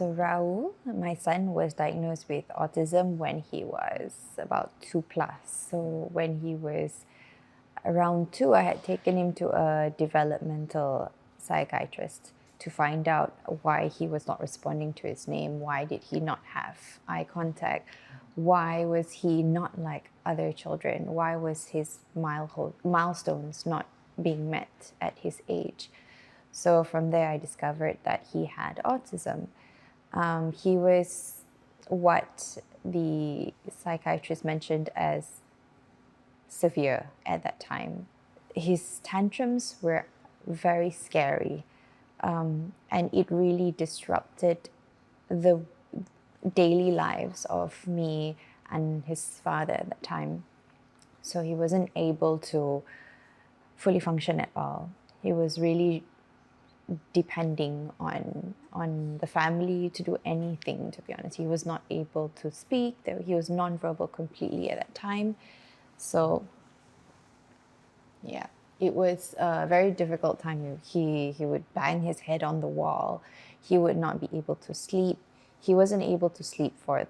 So Raul, my son, was diagnosed with autism when he was about 2+. So when he was around 2, I had taken him to a developmental psychiatrist to find out why he was not responding to his name, why did he not have eye contact, why was he not like other children, why was his milestones not being met at his age. So from there, I discovered that he had autism. He was what the psychiatrist mentioned as severe at that time. His tantrums were very scary, and it really disrupted the daily lives of me and his father at that time. So he wasn't able to fully function at all. He was really depending on the family to do anything, to be honest. He was not able to speak. He was nonverbal completely at that time. So yeah, it was a very difficult time. He would bang his head on the wall. He would not be able to sleep. He wasn't able to sleep for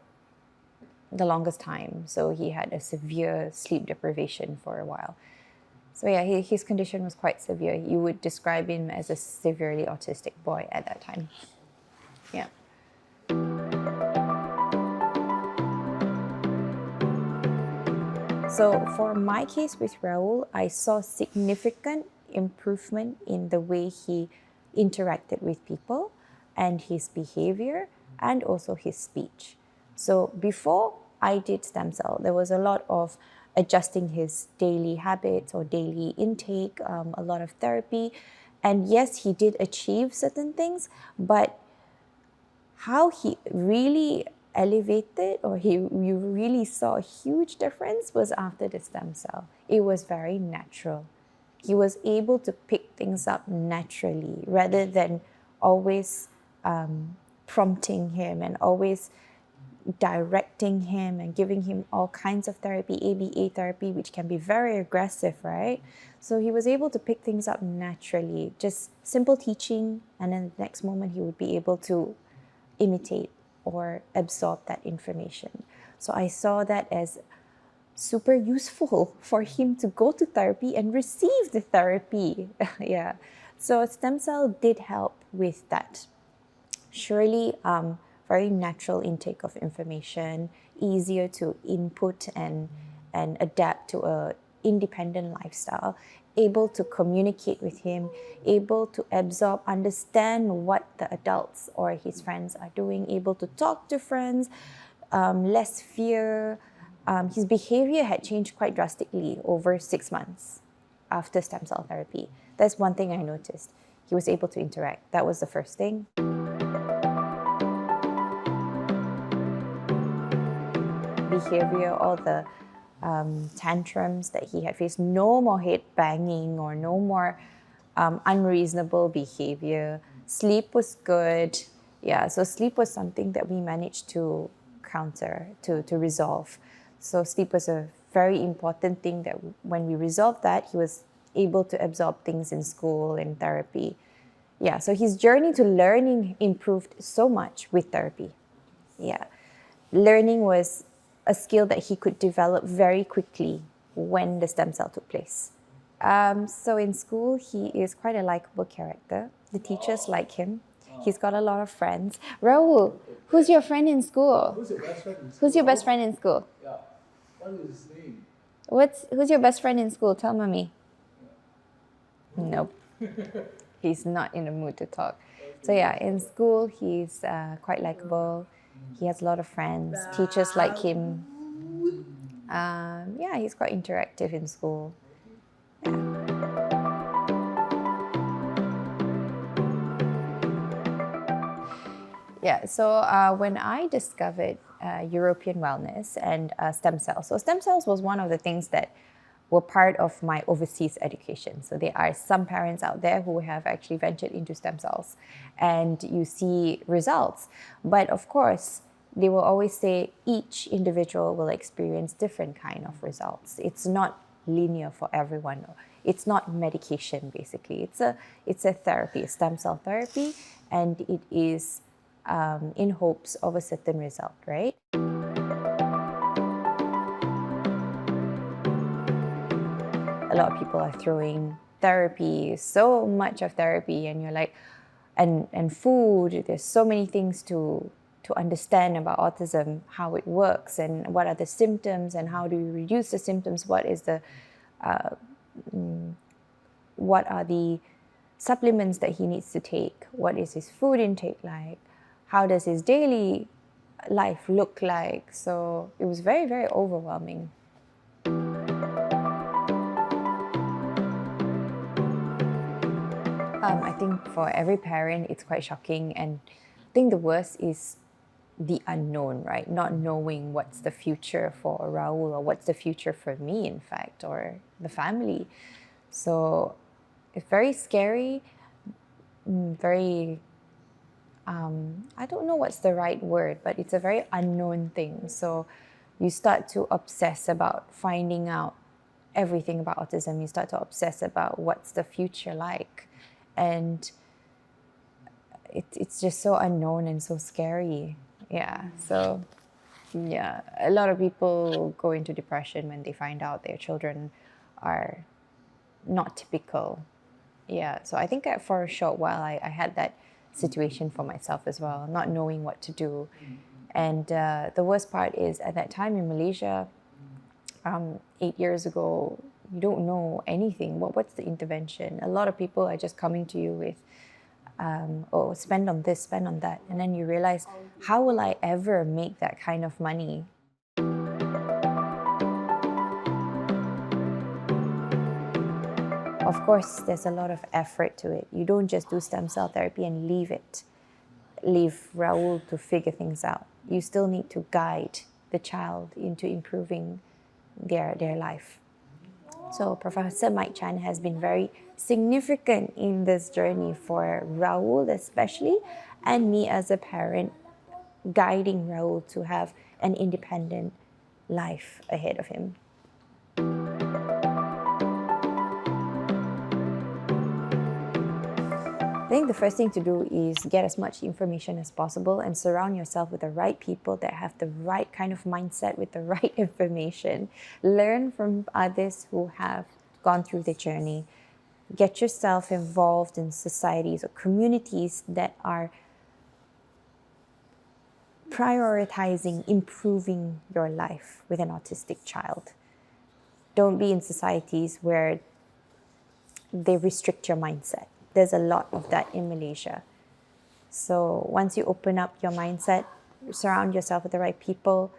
the longest time. So he had a severe sleep deprivation for a while. So yeah, his condition was quite severe. You would describe him as a severely autistic boy at that time. Yeah. So for my case with Raul, I saw significant improvement in the way he interacted with people and his behavior and also his speech. So before I did stem cell, there was a lot of adjusting his daily habits or daily intake, a lot of therapy. And yes, he did achieve certain things, but how he really elevated or you really saw a huge difference was after the stem cell. It was very natural. He was able to pick things up naturally rather than always prompting him and always directing him and giving him all kinds of therapy, ABA therapy, which can be very aggressive, right? So he was able to pick things up naturally, just simple teaching, and then the next moment he would be able to imitate or absorb that information. So I saw that as super useful for him to go to therapy and receive the therapy. Yeah. So stem cell did help with that. Surely, very natural intake of information, easier to input and adapt to a independent lifestyle, able to communicate with him, able to absorb, understand what the adults or his friends are doing, able to talk to friends, less fear. His behavior had changed quite drastically over 6 months after stem cell therapy. That's one thing I noticed. He was able to interact. That was the first thing. Behavior, all the tantrums that he had faced, no more head banging or no more unreasonable behavior. Sleep was good. Yeah, so sleep was something that we managed to counter, to resolve. So sleep was a very important thing that when we resolved that, he was able to absorb things in school and therapy. Yeah, so his journey to learning improved so much with therapy. Yeah, learning was a skill that he could develop very quickly when the stem cell took place. So in school, he is quite a likable character. The teachers like him. He's got a lot of friends. Raul, who's your friend in school? Who's your best friend in school? Who's your best friend in school? Yeah. What is his name? Who's your best friend in school? Tell mommy. Nope. He's not in the mood to talk. So yeah, in school, he's quite likable. He has a lot of friends. Teachers like him. Yeah, he's quite interactive in school. Yeah, so when I discovered European wellness and stem cells, so stem cells was one of the things that were part of my overseas education. So there are some parents out there who have actually ventured into stem cells and you see results. But of course, they will always say each individual will experience different kind of results. It's not linear for everyone. It's not medication, basically. It's a therapy, a stem cell therapy, and it is in hopes of a certain result, right? A lot of people are throwing therapy, so much of therapy, and you're like, and food, there's so many things to understand about autism, how it works, and what are the symptoms, and how do you reduce the symptoms, what are the supplements that he needs to take, what is his food intake like, how does his daily life look like. So it was very, very overwhelming. I think for every parent, it's quite shocking, and I think the worst is the unknown, right? Not knowing what's the future for Raul, or what's the future for me, in fact, or the family. So it's very scary, very, I don't know what's the right word, but it's a very unknown thing. So you start to obsess about finding out everything about autism. You start to obsess about what's the future like. And it's just so unknown and so scary. Yeah. So yeah, a lot of people go into depression when they find out their children are not typical. Yeah. So I think for a short while I had that situation for myself as well, not knowing what to do. And the worst part is, at that time in Malaysia, 8 years ago, you don't know anything. What's the intervention? A lot of people are just coming to you with, oh, spend on this, spend on that. And then you realize, how will I ever make that kind of money? Of course, there's a lot of effort to it. You don't just do stem cell therapy and leave Raul to figure things out. You still need to guide the child into improving their life. So Professor Mike Chan has been very significant in this journey for Raul especially, and me as a parent, guiding Raul to have an independent life ahead of him. I think the first thing to do is get as much information as possible and surround yourself with the right people that have the right kind of mindset with the right information. Learn from others who have gone through the journey. Get yourself involved in societies or communities that are prioritizing improving your life with an autistic child. Don't be in societies where they restrict your mindset. There's a lot of that in Malaysia. So once you open up your mindset, surround yourself with the right people,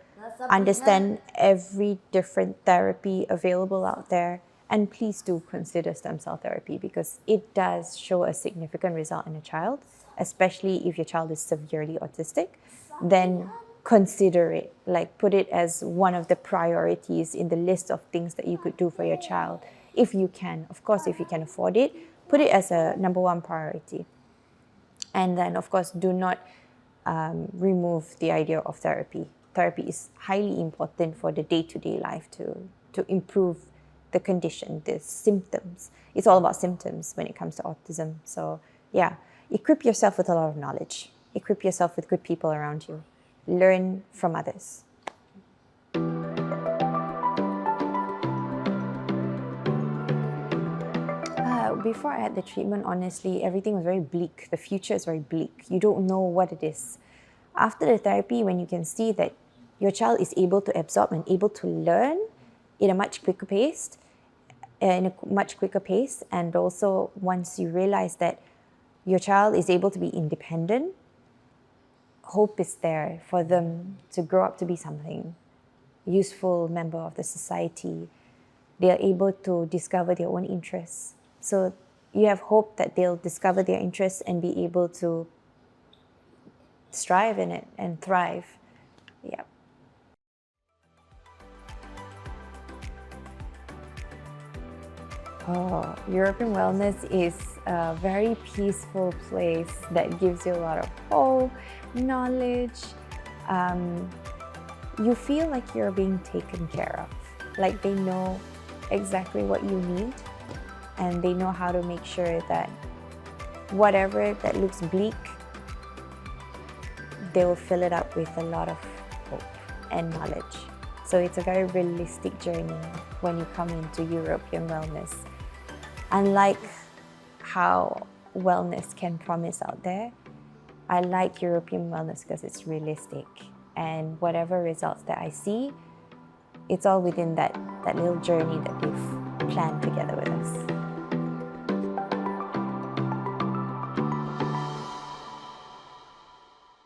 understand every different therapy available out there, and please do consider stem cell therapy, because it does show a significant result in a child, especially if your child is severely autistic. Then consider it, like put it as one of the priorities in the list of things that you could do for your child, if you can. Of course, if you can afford it, put it as a number one priority. And then, of course, do not remove the idea of therapy. Therapy is highly important for the day-to-day life to improve the condition, the symptoms. It's all about symptoms when it comes to autism. So yeah, equip yourself with a lot of knowledge. Equip yourself with good people around you. Learn from others. Before I had the treatment, honestly, everything was very bleak. The future is very bleak. You don't know what it is. After the therapy, when you can see that your child is able to absorb and able to learn in a much quicker pace, and also once you realize that your child is able to be independent, hope is there for them to grow up to be something useful member of the society. They are able to discover their own interests. So you have hope that they'll discover their interests and be able to strive in it and thrive. Yeah. Oh, European Wellness is a very peaceful place that gives you a lot of hope, knowledge. You feel like you're being taken care of, like they know exactly what you need, and they know how to make sure that whatever that looks bleak they will fill it up with a lot of hope and knowledge. So it's a very realistic journey when you come into European wellness. Unlike how wellness can promise out there, I like European wellness because it's realistic, and whatever results that I see, it's all within that little journey that they've planned together with us.